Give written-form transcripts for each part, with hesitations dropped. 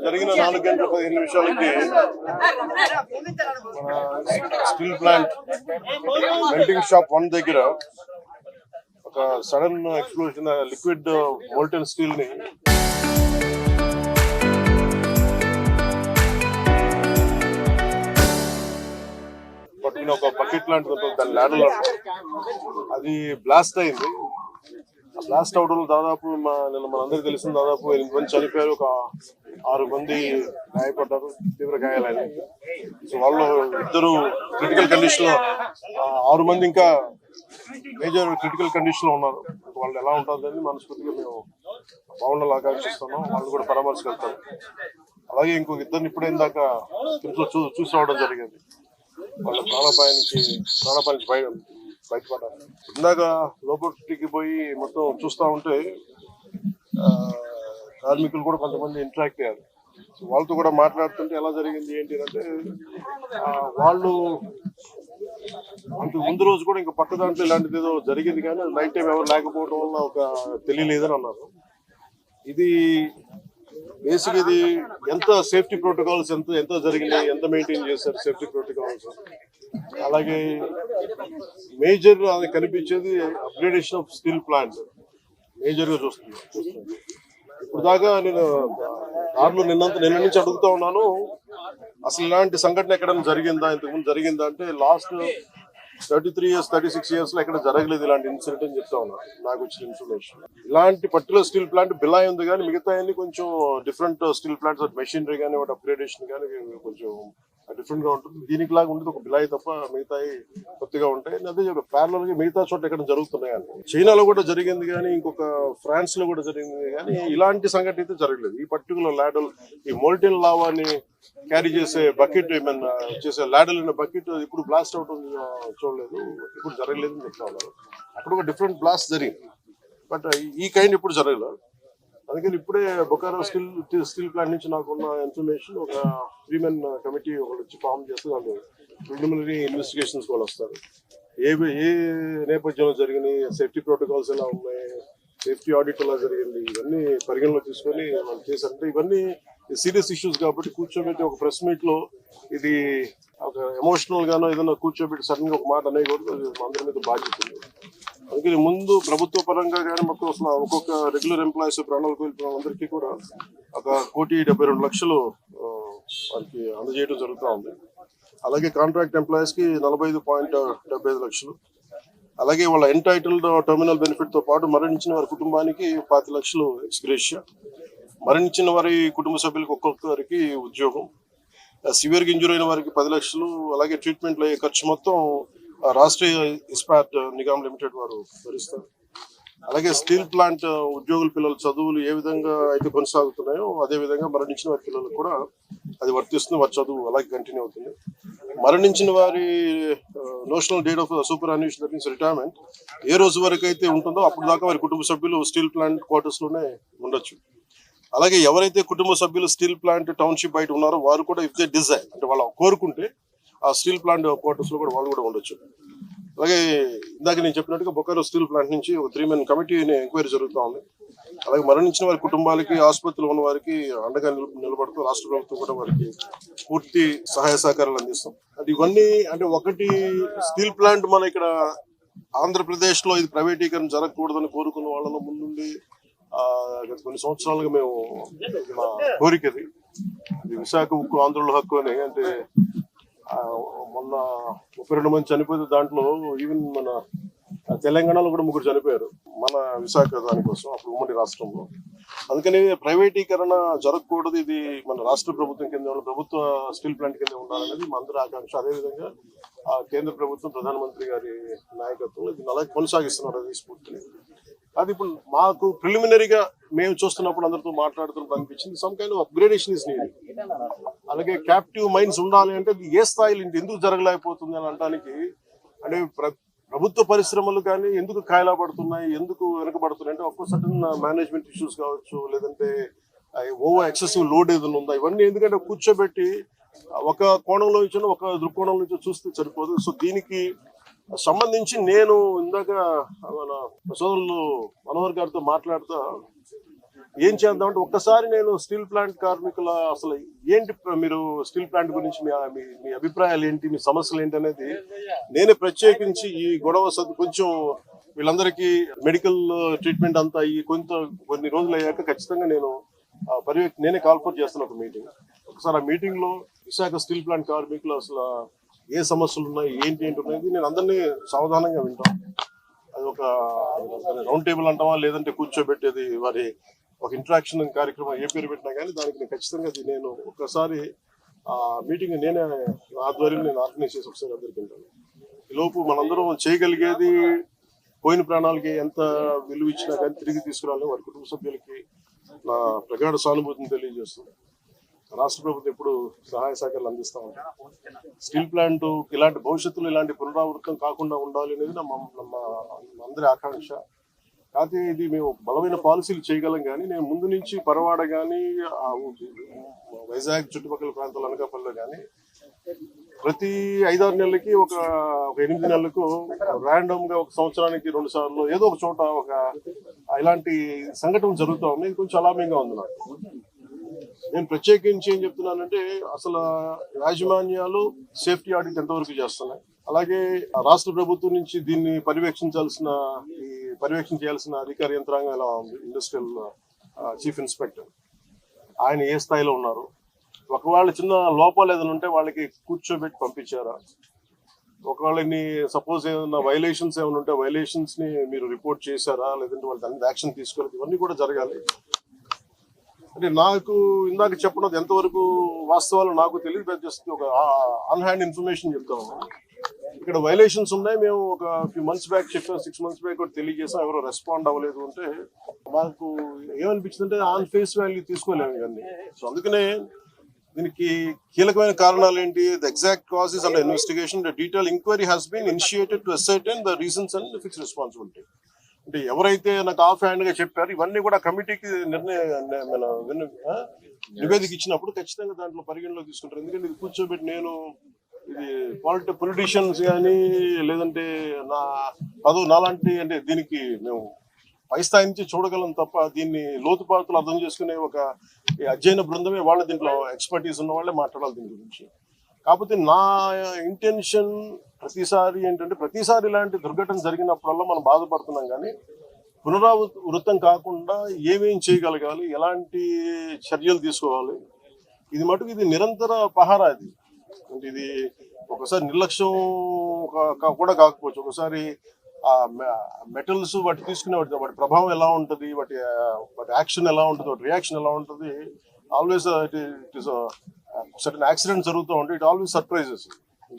జరిగిన 4 గంటల 15 నిమిషాలకి మన స్టీల్ ప్లాంట్ మెల్టింగ్ షాప్ 1 దగ్గర ఒక sudden explosion, liquid molten steel ని పట్టుకుని ఒక బకెట్ లాంటిది ఉంటుంది, దాని ల్యాడర్ అది బ్లాస్ట్ అయింది. బ్లాస్ట్ అవడంలో దాదాపు నిన్న మనందరికి తెలిసింది, దాదాపు 8 మంది చనిపోయారు, ఒక 6 మంది గాయపడ్డారు, తీవ్ర గాయాలైనాయి. సో వాళ్ళు 2 క్రిటికల్ కండిషన్ లో, 6 మంది ఇంకా మేజర్ క్రిటికల్ కండిషన్ లో ఉన్నారు. వాళ్ళు ఎలా ఉంటుందని మనస్ఫూర్తిగా మేము బాగుండాలి ఆకాంక్షిస్తున్నాం. వాళ్ళు కూడా పరామర్శకెళ్తారు. అలాగే ఇంకొక 2 ఇప్పుడే ఇందాక చూసి రావడం జరిగింది. వాళ్ళ ప్రాణాపాయానికి బయటపడ్డారు. ఇందాక లోపలికి పోయి మొత్తం చూస్తూ ఉంటే కార్మికులు కూడా కొంతమంది ఇంటరాక్ట్ అయ్యారు. వాళ్ళతో కూడా మాట్లాడుతుంటే ఎలా జరిగింది ఏంటి అంటే, వాళ్ళు అంతకు ముందు రోజు కూడా ఇంకా పక్క దాంట్లో ఇలాంటిది ఏదో జరిగింది, కానీ నైట్ టైం ఎవరు లేకపోవడం వల్ల ఒక తెలియలేదని అన్నారు. ఇది బేసిక్, ఇది ఎంత సేఫ్టీ ప్రోటోకాల్స్ ఎంత జరిగినాయి, ఎంత మెయింటైన్ చేశారు సేఫ్టీ ప్రోటోకాల్స్. అలాగే మేజర్ అది కనిపించేది upgradation of steel plant major గా చూస్తుంది. ఇప్పుడు దాకా నేను దారిలో నిన్న నుంచి అడుగుతా ఉన్నాను, అసలు ఇలాంటి సంఘటన ఎక్కడైనా జరిగిందా, ఇంతకుముందు జరిగిందా అంటే లాస్ట్ 33 years 36 years లో ఎక్కడ జరగలేదు ఇలాంటి ఇన్సిడెంట్ అని చెప్తా ఉన్నా. నాకు వచ్చిన ఇన్ఫర్మేషన్ ఇలాంటి పర్టికులర్ స్టీల్ ప్లాంట్ బిలాయ్ ఉంది, కానీ మిగతా అన్ని కొంచెం డిఫరెంట్ స్టీల్ ప్లాంట్స్, మెషినరీ కానీ వాటి అప్గ్రేడేషన్ కానీ కొంచెం డిఫరెంట్ గా ఉంటుంది. దీనికి లాగా ఉండదు, ఒక బిలాయి తప్ప మిగతాయి కొత్తగా ఉంటాయి. అదే ప్యారలల్ గా మిగతా చోట ఎక్కడ జరుగుతున్నాయి అని. చైనాలో కూడా జరిగింది, కానీ ఇంకొక ఫ్రాన్స్ లో కూడా జరిగింది, కానీ ఇలాంటి సంఘటన అయితే జరగలేదు. ఈ పర్టికులర్ ల్యాడల్, ఈ మోల్టెన్ లావాని క్యారీ చేసే బకెట్, ఏమైనా చేసే ల్యాడల్ ఉన్న బకెట్ ఇప్పుడు బ్లాస్ట్ అవడం చూడలేదు, ఇప్పుడు జరగలేదు అని చెప్తా ఉన్నారు. అక్కడ ఒక డిఫరెంట్ బ్లాస్ట్ జరిగింది, బట్ ఈ కైండ్ ఇప్పుడు జరగలేదు. అందుకని ఇప్పుడే బొకారో స్టీల్ ప్లాంట్ నుంచి నాకున్న ఇన్ఫర్మేషన్, ఒక 3 men కమిటీ ఒకటి వచ్చి ఫామ్ చేస్తే వాళ్ళు ప్రిలిమినరీ ఇన్వెస్టిగేషన్స్ వాళ్ళు వస్తారు. ఏ నేపథ్యంలో జరిగినాయి, సేఫ్టీ ప్రోటోకాల్స్ ఎలా ఉన్నాయి, సేఫ్టీ ఆడిట్ ఎలా జరిగింది, ఇవన్నీ పరిగణలో తీసుకొని వాళ్ళు చేశారంటే ఇవన్నీ సీరియస్ ఇష్యూస్ కాబట్టి కూర్చోబెట్టి ఒక ప్రెస్ మీట్ లో ఇది ఒక ఎమోషనల్ గానో ఏదైనా కూర్చోబెట్టి సడన్ గా ఒక మాట అనేకూడదు, అందరి మీద బాధ్యత ఉంది. అందుకని ముందు ప్రభుత్వ పరంగా కానీ మొత్తం అసలు ఒక్కొక్క రెగ్యులర్ ఎంప్లాయీస్ ప్రాణాలు కోల్పోయిన అందరికీ కూడా 1,72,00,000 వారికి అందజేయడం జరుగుతూ ఉంది. అలాగే కాంట్రాక్ట్ ఎంప్లాయీస్ కి 45.75 లక్షలు, అలాగే వాళ్ళ ఎంటైటిల్డ్ టర్మినల్ బెనిఫిట్ తో పాటు మరణించిన వారి కుటుంబానికి 50 లక్షలు ఎక్స్గ్రేషియా, మరణించిన వారి కుటుంబ సభ్యులకు ఒక్కొక్కరికి ఉద్యోగం, సివియర్ గా ఇంజూర్ అయిన వారికి 10 లక్షలు, అలాగే ట్రీట్మెంట్ అయ్యే ఖర్చు మొత్తం రాష్ట్రీయ ఇస్పాట్ నిగమ్ లిమిటెడ్ వారు భరిస్తారు. అలాగే స్టీల్ ప్లాంట్ ఉద్యోగుల పిల్లల చదువులు ఏ విధంగా అయితే కొనసాగుతున్నాయో అదే విధంగా మరణించిన వారి పిల్లలకు కూడా అది వర్తిస్తుంది, వారి చదువు అలాగే కంటిన్యూ అవుతుంది. మరణించిన వారి notional date of superannuation, that means retirement, ఏ రోజు వరకు అయితే ఉంటుందో అప్పుడు దాకా వారి కుటుంబ సభ్యులు స్టీల్ ప్లాంట్ క్వార్టర్స్ లోనే ఉండొచ్చు. అలాగే ఎవరైతే కుటుంబ సభ్యులు స్టీల్ ప్లాంట్ టౌన్షిప్ బయట ఉన్నారో వారు కూడా ఇఫ్ దే డిజైర్, అంటే వాళ్ళు కోరుకుంటే ఆ స్టీల్ ప్లాంట్ క్వార్టర్స్ లో కూడా వాళ్ళు కూడా ఉండొచ్చు. అలాగే ఇందాక నేను చెప్పినట్టుగా బొకారో స్టీల్ ప్లాంట్ నుంచి ఒక 3 men కమిటీని ఎంక్వైరీ జరుగుతూ ఉంది. అలాగే మరణించిన వారి కుటుంబాలకి, ఆసుపత్రిలో ఉన్న వారికి అండగా నిలబడుతూ రాష్ట్ర ప్రభుత్వం కూడా వారికి పూర్తి సహాయ సహకారాలు అందిస్తాం. అది ఇవన్నీ అంటే ఒకటి స్టీల్ ప్లాంట్ మన ఇక్కడ ఆంధ్రప్రదేశ్ లో ఇది ప్రైవేటీకరణ జరగకూడదని కోరుకున్న వాళ్ళలో ముందుండి గత కొన్ని సంవత్సరాలుగా మేము మా కోరికది విశాఖ ఉక్కు ఆంధ్రుల హక్కు అని. అంటే మొన్న 32 మంది చనిపోతే దాంట్లో ఈవెన్ మన తెలంగాణలో కూడా 3 చనిపోయారు మన విశాఖ దానికోసం, అప్పుడు ఉమ్మడి రాష్ట్రంలో. అందుకని ప్రైవేటీకరణ జరగకూడదు, ఇది మన రాష్ట్ర ప్రభుత్వం కింద ప్రభుత్వ స్టీల్ ప్లాంట్ కింద ఉండాలనేది మా అందరి ఆకాంక్ష. అదేవిధంగా కేంద్ర ప్రభుత్వం ప్రధానమంత్రి గారి నాయకత్వం ఇది అలాగే కొనసాగిస్తున్నారు అది స్ఫూర్తిని. అది ఇప్పుడు మాకు ప్రిలిమినరీగా మేము చూస్తున్నప్పుడు అందరితో మాట్లాడుతున్నప్పుడు అనిపించింది some kind of upgradation is needed. అలాగే క్యాప్టివ్ మైన్స్ ఉండాలి అంటే ఏ స్థాయిలో ఎందుకు జరగలేకపోతుంది అని అనడానికి, అంటే ప్రభుత్వ పరిశ్రమలు కానీ ఎందుకు కాయలా పడుతున్నాయి, ఎందుకు వెనకబడుతున్నాయి అంటే ఒక్కో సర్టన్ మేనేజ్మెంట్ ఇష్యూస్ కావచ్చు, లేదంటే ఓవర్ ఎక్సెసివ్ లోడ్ ఏదైనా ఉందా, ఇవన్నీ ఎందుకంటే కూర్చోబెట్టి ఒక కోణంలో నుంచి ఒక దృక్కోణం నుంచి చూస్తే సరిపోదు. సో దీనికి సంబంధించి నేను ఇందాక మన సోదరులు మనోహర్ గారితో మాట్లాడుతూ ఏం చేద్దామంటే ఒక్కసారి నేను స్టీల్ ప్లాంట్ కార్మికుల అసలు ఏంటి, మీరు స్టీల్ ప్లాంట్ గురించి మీ అభిప్రాయాలు ఏంటి, మీ సమస్యలు ఏంటి అనేది నేనే ప్రత్యేకించి ఈ గొడవ కొంచెం వీళ్ళందరికీ మెడికల్ ట్రీట్మెంట్ అంతా ఈ కొన్ని రోజులు అయ్యాక ఖచ్చితంగా నేను నేనే కాల్ఫర్ చేస్తాను ఒక మీటింగ్. ఒకసారి ఆ మీటింగ్ లో విశాఖ స్టీల్ ప్లాంట్ కార్మికులు అసలు ఏ సమస్యలు ఉన్నాయి, ఏంటి ఉన్నాయి నేను అందరినీ సావధానంగా వింటాను. అది ఒక రౌండ్ టేబుల్ అంటామా, లేదంటే కూర్చోబెట్టేది వారి ఒక ఇంటరాక్షన్ కార్యక్రమం ఏ పేరు పెట్టినా కానీ దానికి నేను ఖచ్చితంగా నేను ఒకసారి ఆ మీటింగ్ నేనే ఆధ్వర్యం నేను ఆర్గనైజ్ చేసి ఒకసారి అందరికి వింటాను. ఈ లోపు మనందరం చేయగలిగేది పోయిన ప్రాణాలకి ఎంత విలువ ఇచ్చినా కానీ తిరిగి తీసుకురాలి. వారి కుటుంబ సభ్యులకి నా ప్రగాఢ సానుభూతిని తెలియజేస్తుంది. రాష్ట్ర ప్రభుత్వం ఎప్పుడు సహాయ సహకారాలు అందిస్తూ ఉంటారు. స్టీల్ ప్లాంట్ ఇలాంటి భవిష్యత్తులో ఇలాంటి పునరావృతం కాకుండా ఉండాలి అనేది ನಮ್ಮ అందరి ఆకాంక్ష. కాకపోతే ఇది మేము బలమైన పాలసీలు చేయగలం, కానీ నేను ముందు నుంచి పరవాడ కానీ వైజాగ్ చుట్టుపక్కల ప్రాంతాలు అనకాపల్లిలో కానీ ప్రతి 5-6 నెలలకి ఒక 8 నెలలకు ర్యాండమ్ గా ఒక సంవత్సరానికి 2 సార్లు ఏదో ఒక చోట ఒక ఇలాంటి సంఘటనలు జరుగుతూ ఉన్నాయి. ఇది కొంచెం అలామ్యంగా ఉంది నాకు. నేను ప్రత్యేకించి ఏం చెప్తున్నానంటే అసలు యాజమాన్యాలు సేఫ్టీ ఆడిట్ ఎంతవరకు చేస్తున్నాయి, అలాగే రాష్ట్ర ప్రభుత్వం నుంచి దీన్ని పర్యవేక్షణ చేయాల్సిన అధికార యంత్రాంగం ఎలా ఉంది. ఇండస్ట్రియల్ చీఫ్ ఇన్స్పెక్టర్ ఆయన ఏ స్థాయిలో ఉన్నారు, ఒకవేళ చిన్న లోపాలు ఏదైనా ఉంటే వాళ్ళకి కూర్చోబెట్టి పంపించారా, ఒకవేళ సపోజ్ ఏదైనా వైలేషన్స్ ఏమైనా ఉంటే వైలేషన్స్ ని మీరు రిపోర్ట్ చేశారా, లేదంటే వాళ్ళు దాని యాక్షన్ తీసుకోలేదు, ఇవన్నీ కూడా జరగాలి. అంటే నాకు ఇందాక చెప్పడం ఎంతవరకు వాస్తవాలు నాకు తెలియదు, జస్ట్ ఒక ఆన్ హ్యాండ్ ఇన్ఫర్మేషన్ చెప్తాము. ఇక్కడ వైలేషన్స్ ఉన్నాయి, మేము ఒక ఫ్యూ మంత్స్ బ్యాక్ చెప్పాం, 6 months బ్యాక్ కూడా తెలియజేసాం, ఎవరో రెస్పాండ్ అవ్వలేదు అంటే మాకు ఏమనిపించింది అంటే ఆన్ ఫేస్ వాల్యూ తీసుకోలేము ఇవన్నీ. సో అందుకనే దీనికి కీలకమైన కారణాలు ఏంటి, the exact causes and investigation, the detail enquiry has been initiated to ascertain the reasons and fix responsibility. అంటే ఎవరైతే నాకు ఆఫ్ హ్యాండ్ గా చెప్పారు ఇవన్నీ కూడా కమిటీకి నివేదిక ఇచ్చినప్పుడు ఖచ్చితంగా దాంట్లో పరిగణలోకి తీసుకుంటారు. ఎందుకంటే ఇది కూర్చోబెట్టి నేను ఇది పొలిటీషియన్స్ కానీ లేదంటే నాలాంటి అంటే దీనికి మేము పై స్థాయి నుంచి చూడగలం తప్ప దీన్ని లోతుపాతులు అర్థం చేసుకునే ఒక అధ్యయన బృందమే వాళ్ళ దీంట్లో ఎక్స్పర్టీస్ ఉన్న వాళ్ళే మాట్లాడాలి దీని గురించి. కాకపోతే నా ఇంటెన్షన్ ప్రతిసారి ఏంటంటే ప్రతిసారి ఇలాంటి దుర్ఘటన జరిగినప్పుడల్లా మనం బాధపడుతున్నాం, కానీ పునరావృతం కాకుండా ఏమేం చేయగలగాలి, ఎలాంటి చర్యలు తీసుకోవాలి, ఇది మటుకు ఇది నిరంతర పహారా. ఇది అంటే ఇది ఒకసారి నిర్లక్ష్యం కూడా కాకపోవచ్చు, ఒకసారి ఆ మెటల్స్ వాటి తీసుకునే వాటి ప్రభావం ఎలా ఉంటుంది, వాటి యాక్షన్ ఎలా ఉంటుంది, వాటి రియాక్షన్ ఎలా ఉంటుంది, always it is certain accident జరుగుతూ ఉంటే ఇట్ ఆల్వేస్ సర్ప్రైజెస్.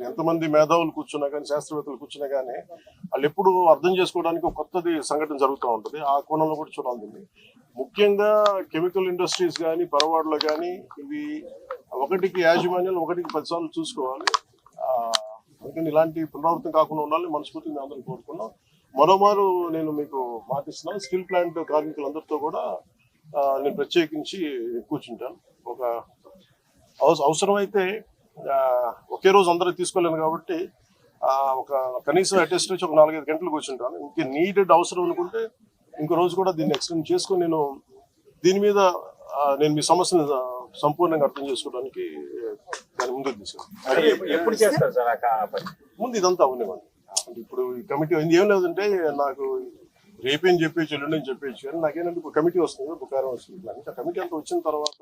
ఎంతమంది మేధావులు కూర్చున్నా కానీ శాస్త్రవేత్తలు కూర్చున్నా కానీ వాళ్ళు ఎప్పుడు అర్థం చేసుకోవడానికి ఒక కొత్తది సంఘటన జరుగుతూ ఉంటుంది. ఆ కోణంలో కూడా చూడాలి. ముఖ్యంగా కెమికల్ ఇండస్ట్రీస్ కానీ పరవాడలో కానీ ఇవి ఒకటికి యాజమాన్యాలు 1-10 సార్లు చూసుకోవాలి. అందుకని ఇలాంటి పునరావృతం కాకుండా ఉండాలని మనస్ఫూర్తిగా మేము అందరం కోరుకున్నాం. మరోమారు నేను మీకు మాటిస్తున్నాను, స్టీల్ ప్లాంట్ కార్మికులందరితో కూడా నేను ప్రత్యేకించి కూర్చుంటాను. ఒక అవసరమైతే ఒకే రోజు అందరూ తీసుకోలేను కాబట్టి ఒక కనీసం అటెస్ట్ వచ్చి ఒక 4-5 గంటలు కూర్చుంటాను. ఇంక నీడెడ్ అవసరం అనుకుంటే ఇంకో రోజు కూడా దీన్ని ఎక్స్టెండ్ చేసుకుని నేను దీని మీద నేను మీ సమస్యను సంపూర్ణంగా అర్థం చేసుకోవడానికి దాని ముందుకు తీసుకెళ్ళాను. ముందు ఇదంతా అవనివ్వండి. అంటే ఇప్పుడు ఈ కమిటీ ఏం లేదంటే నాకు రేపేం చెప్పేసి ఎల్లుండి చెప్పేసి, కానీ నాకేంటంటే ఇప్పుడు కమిటీ వస్తుంది, బుకారం వస్తుంది. ఆ కమిటీ అంతా వచ్చిన తర్వాత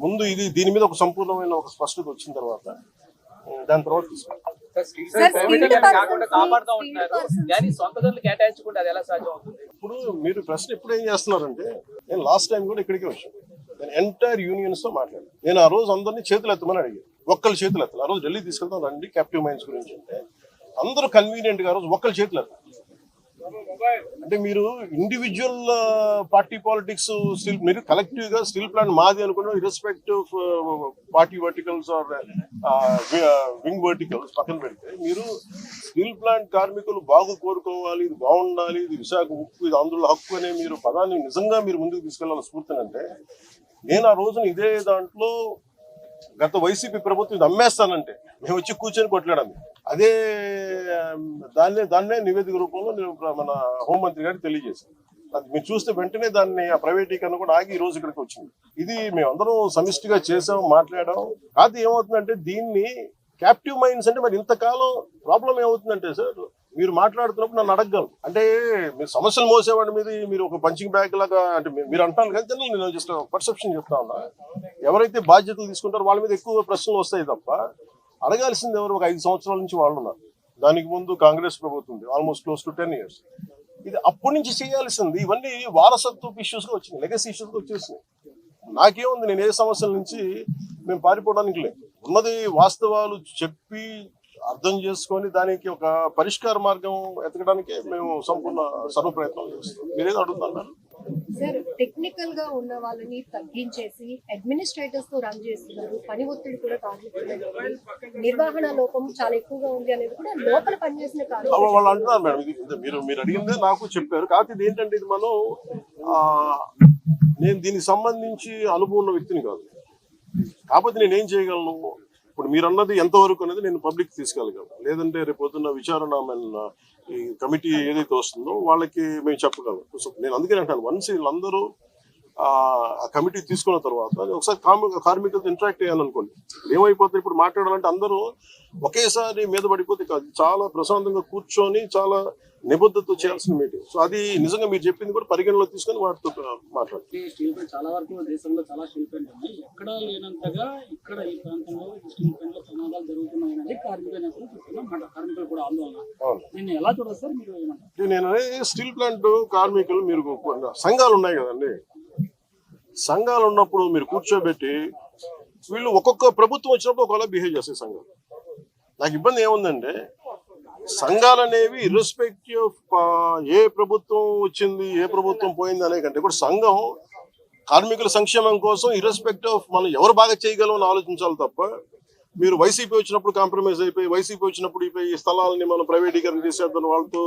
ముందు దీని మీద ఒక సంపూర్ణమైన ఒక స్పష్టత వచ్చిన తర్వాత దాని తర్వాత తీసుకోవాలి. ఇప్పుడు మీరు ప్రశ్న ఎప్పుడు ఏం చేస్తున్నారంటే, నేను లాస్ట్ టైం కూడా ఇక్కడికే వచ్చాను, నేను ఎంటైర్ యూనియన్స్ తో మాట్లాడాను. నేను ఆ రోజు అందరినీ చేతులు ఎత్తమని అడిగాను, ఒక్కళ్ళు చేతులు ఎత్తాలి. ఆ రోజు ఢిల్లీ తీసుకెళ్తాం రండి క్యాప్టివ్ మైన్స్ గురించి అంటే అందరూ కన్వీనియంట్ గా ఆ రోజు ఒక్కళ్ళు చేతులు ఎత్తాలి. అంటే మీరు ఇండివిజువల్ పార్టీ పాలిటిక్స్ మీరు కలెక్టివ్ గా స్టీల్ ప్లాంట్ మాది అనుకున్నాం, irrespective party verticals or wing verticals పక్కన పెడితే మీరు స్టీల్ ప్లాంట్ కార్మికులు బాగు కోరుకోవాలి, ఇది బాగుండాలి, ఇది విశాఖ ఉక్కు, ఇది ఆంధ్రుల హక్కు అనే మీరు పదాన్ని నిజంగా మీరు ముందుకు తీసుకెళ్లాలని స్ఫూర్తినంటే నేను ఆ రోజున ఇదే దాంట్లో గత వైసీపీ ప్రభుత్వం ఇది అమ్మేస్తానంటే మేము వచ్చి కూర్చొని కొట్లాడాము. అదే దాన్నే నివేదిక రూపంలో నేను మన హోంమంత్రి గారికి తెలియజేశాను. అది మీరు చూస్తే వెంటనే దాన్ని ఆ ప్రైవేటీకరణ కూడా ఆగి ఈ రోజు ఇక్కడికి వచ్చింది. ఇది మేమందరం సమిష్టిగా చేసాం, మాట్లాడాం. కాదు ఏమవుతుందంటే దీన్ని క్యాప్టివ్ మైండ్స్ అంటే మరి ఇంతకాలం ప్రాబ్లం ఏమవుతుందంటే సార్, మీరు మాట్లాడుతున్నప్పుడు నన్ను అడగగలరు. అంటే మీరు సమస్యలు మోసేవాడి మీద మీరు ఒక పంచింగ్ బ్యాగ్ లాగా అంటే మీరు అంటాను కానీ జనరల్ నేను జస్ట్ పర్సెప్షన్ చెప్తా ఉన్నా. ఎవరైతే బాధ్యతలు తీసుకుంటారో వాళ్ళ మీద ఎక్కువ ప్రశ్నలు వస్తాయి తప్ప అడగాల్సింది ఎవరు? ఒక 5 సంవత్సరాల నుంచి వాళ్ళు ఉన్నారు. దానికి ముందు కాంగ్రెస్ ప్రభుత్వం ఉంది, ఆల్మోస్ట్ క్లోజ్ టు 10 years. ఇది అప్పటి నుంచి చేయాల్సింది. ఇవన్నీ వారసత్వపు ఇష్యూస్ గా వచ్చినాయి, లెగసీ ఇష్యూస్ గా వచ్చేసినాయి. నాకేముంది, నేను ఏ సమస్యల నుంచి మేము పారిపోవడానికి లేదు. ఉన్నది వాస్తవాలు చెప్పి అర్థం చేసుకొని దానికి ఒక పరిష్కార మార్గం ఎతకడానికి మేము సంపూర్ణ సర్వ ప్రయత్నం చేస్తాం. మీరేదో అడుగుతున్నారు సార్. టెక్నికల్ గా ఉన్న వాళ్ళని తగ్గించేసి అడ్మినిస్ట్రేటర్స్ తో రన్ చేస్తున్నారు. పని ఒత్తిడి కూడా కార్మికులు, నిర్వహణ లోపం చాలా ఎక్కువగా ఉంది అనేది కూడా లోపల పనిచేసిన వాళ్ళు అంటున్నారు మేడం. ఇది మీరు అడిగిందే నాకు చెప్పారు. కాకపోతే ఇది ఏంటంటే ఇది మనం నేను దీనికి సంబంధించి అనుభవం ఉన్న వ్యక్తిని కాదు. కాకపోతే నేను ఏం చేయగలను, ఇప్పుడు మీరు అన్నది ఎంతవరకు అనేది నేను పబ్లిక్ తీసుకెళ్ళగలను. లేదంటే రేపు పొద్దున్న విచారణ ఈ కమిటీ ఏదైతే వస్తుందో వాళ్ళకి మేము చెప్పగలం. సో నేను అందుకని అంటాను, వన్స్ వీళ్ళందరూ ఆ కమిటీ తీసుకున్న తర్వాత ఒకసారి కార్మికులతో ఇంటరాక్ట్ అయ్యాలనుకోండి, ఏమైపోతుంది ఇప్పుడు మాట్లాడాలంటే అందరూ ఒకేసారి మీద పడిపోతే కాదు. చాలా ప్రశాంతంగా కూర్చొని చాలా నిబద్ధతతో చేయాల్సిన మీటింగ్. సో అది నిజంగా మీరు చెప్పింది కూడా పరిగణలో తీసుకొని వాటితో మాట్లాడుతుంది. స్టీల్ ప్లాంట్ చాలా వరకు దేశంలో చాలా స్టీల్ ప్లాంట్ ఉన్నాయి. ఎక్కడ లేనంతగా ఇక్కడ ఈ ప్రాంతంలో స్టీల్ ప్లాంట్ లో ప్రమాదాలు జరుగుతున్నాయని కార్మికులు చెప్తున్నాం. కార్మికులు కూడా ఆందోళన. నేను ఎలా చూడదు సార్, మీరు ఏమంటారు? నేను స్టీల్ ప్లాంట్ కార్మికులు, మీరు సంఘాలు ఉన్నాయి కదండి, సంఘాలు ఉన్నప్పుడు మీరు కూర్చోబెట్టి వీళ్ళు ఒక్కొక్క ప్రభుత్వం వచ్చినప్పుడు ఒకవేళ బిహేవ్ చేసే సంఘాలు. నాకు ఇబ్బంది ఏముందంటే సంఘాలు అనేవి ఇర్రెస్పెక్టివ్ ఏ ప్రభుత్వం వచ్చింది ఏ ప్రభుత్వం పోయింది అనే కంటే కూడా సంఘం కార్మికుల సంక్షేమం కోసం ఇర్రెస్పెక్టివ్ ఆఫ్ మనం ఎవరు బాగా చేయగలం అని ఆలోచించాలి తప్ప మీరు వైసీపీ వచ్చినప్పుడు కాంప్రమైజ్ అయిపోయి, వైసీపీ వచ్చినప్పుడు ఈ స్థలాలని మనం ప్రైవేటీకరణ చేసేద్దాం వాళ్ళతో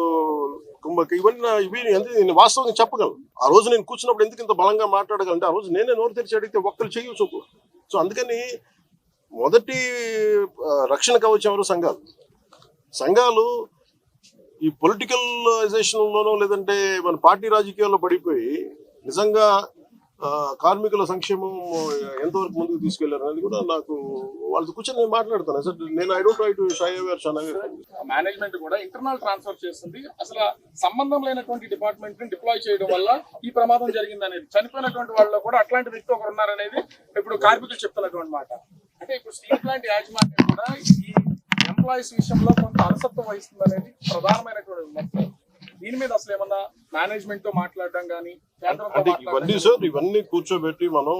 ఇవి నేను వాస్తవంగా చెప్పగలను. ఆ రోజు నేను కూర్చున్నప్పుడు ఎందుకు ఇంత బలంగా మాట్లాడగలంటే ఆ రోజు నేనే నోరు తెరిచి అడిగితే ఒక్కరు చెయ్యి చూపు. సో అందుకని మొదటి రక్షణ కవచం ఎవరు? సంఘాలు. సంఘాలు ఈ పొలిటికలైజేషన్లోనో లేదంటే మన పార్టీ రాజకీయాల్లో పడిపోయి నిజంగా కార్మికుల సంక్షేమం ఎంతవరకు ముందుకు తీసుకెళ్లారు అనేది కూడా నాకు వాళ్ళతో కూర్చొని నేను మాట్లాడతాను సార్. నేను I don't try to shy away or shun away. Management కూడా ఇంటర్నల్ ట్రాన్స్ఫర్ చేస్తుంది. అసలు సంబంధం లేనటువంటి డిపార్ట్మెంట్ ని డిప్లాయ్ చేయడం వల్ల ఈ ప్రమాదం జరిగింది అనేది, చనిపోయినటువంటి వాళ్ళు కూడా అట్లాంటి వ్యక్తి ఒకరు ఉన్నారనేది ఇప్పుడు కార్మికులు చెప్తున్నటువంటి మాట. అంటే ఇప్పుడు స్టీల్ ప్లాంట్ యాజమాన్యం కూడా ఈ ఎంప్లాయీస్ విషయంలో కొంత అలసత్వం వహిస్తుంది అనేది ప్రధానమైనటువంటి విమర్శ. దీని మీద అసలు ఏమన్నా మేనేజ్మెంట్ తో మాట్లాడడం కానీ ఇవన్నీ కూర్చోబెట్టి మనం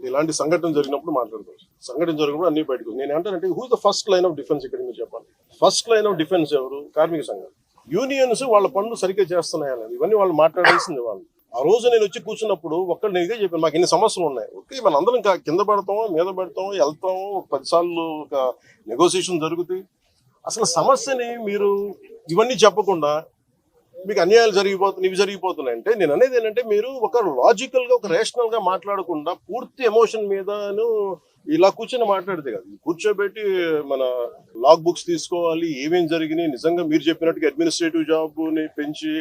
ఇలాంటి సంఘటన జరిగినప్పుడు మాట్లాడతాం. సంఘటన జరిగినప్పుడు అన్ని బయటకు నేను అంటానంటే who the first line of defence ఇక్కడ మీరు చెప్పాలి. ఫస్ట్ లైన్ ఆఫ్ డిఫెన్స్ ఎవరు? కార్మిక సంఘాలు. యూనియన్స్ వాళ్ళ పనులు సరిగ్గా చేస్తున్నాయనేది ఇవన్నీ వాళ్ళు మాట్లాడాల్సింది. వాళ్ళు ఆ రోజు నేను వచ్చి కూర్చున్నప్పుడు ఒక్కడు నేను ఇదే చెప్పాను, మాకు ఇన్ని సమస్యలు ఉన్నాయి. ఓకే, మన అందరం కింద పడతాము, మీద పడతాము, వెళ్తాము, 10 సార్లు ఒక నెగోసియేషన్ జరుగుతాయి. అసలు సమస్యని మీరు ఇవన్నీ చెప్పకుండా మీకు అన్యాయాలు జరిగిపోతున్నాయి, ఇవి జరిగిపోతున్నాయి అంటే నేను అనేది ఏంటంటే మీరు ఒక లాజికల్ గా ఒక రేషనల్ గా మాట్లాడకుండా పూర్తి ఎమోషన్ మీదను ఇలా కూర్చొని మాట్లాడితే కదా. కూర్చోబెట్టి మన లాగ్ బుక్స్ తీసుకోవాలి, ఏమేమి జరిగినాయి, నిజంగా మీరు చెప్పినట్టుగా అడ్మినిస్ట్రేటివ్ జాబ్ ని పెంచి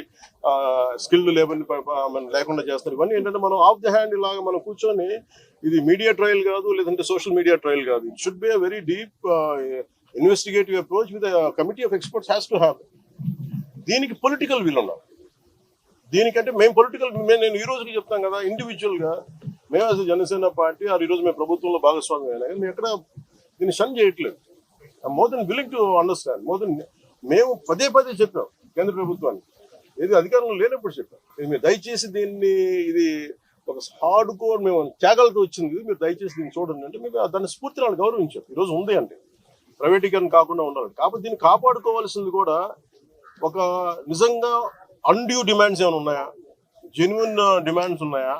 స్కిల్డ్ లేబర్ ని లేకుండా చేస్తారు. ఇవన్నీ ఏంటంటే మనం ఆఫ్ ది హ్యాండ్ ఇలాగా మనం కూర్చొని ఇది మీడియా ట్రయల్ కాదు, లేదంటే సోషల్ మీడియా ట్రయల్ కాదు. It should be a very deep investigative approach with committee of experts has to have. దీనికి పొలిటికల్ వీల్ ఉన్నాం. దీనికంటే మేము పొలిటికల్ నేను ఈ రోజుకి చెప్తాను కదా, ఇండివిజువల్ గా మేము అసలు జనసేన పార్టీ ఈ రోజు మేము ప్రభుత్వంలో భాగస్వామ్యం అయినా కానీ మేము ఎక్కడ దీన్ని షన్ చేయట్లేదు. More than willing to understand. More than మేము పదే చెప్పాం కేంద్ర ప్రభుత్వానికి, ఏది అధికారంలో లేనప్పుడు చెప్పాం, మీరు దయచేసి దీన్ని ఇది ఒక హార్డ్ కోర్ మేము త్యాగాలతో వచ్చింది, మీరు దయచేసి దీన్ని చూడండి అంటే మేము దాన్ని స్ఫూర్తిని వాళ్ళు గౌరవించాం. ఈరోజు ఉంది అంటే ప్రైవేటీకరణ కాకుండా ఉండాలి. కాబట్టి దీన్ని కాపాడుకోవాల్సింది కూడా ఒక నిజంగా అన్డ్యూ డిమాండ్స్ ఏమైనా ఉన్నాయా, జెన్యున్ డిమాండ్స్ ఉన్నాయా,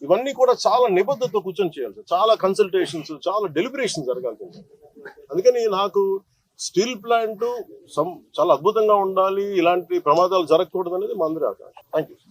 ఇవన్నీ కూడా చాలా నిబద్ధతతో కూర్చొని చేయాలి. చాలా కన్సల్టేషన్స్, చాలా డెలిబరేషన్ జరగాల్సింది. అందుకని నాకు స్టీల్ ప్లాంట్ చాలా అద్భుతంగా ఉండాలి, ఇలాంటి ప్రమాదాలు జరగకూడదు అనేది మా అందరి ఆకాంక్ష. Thank you.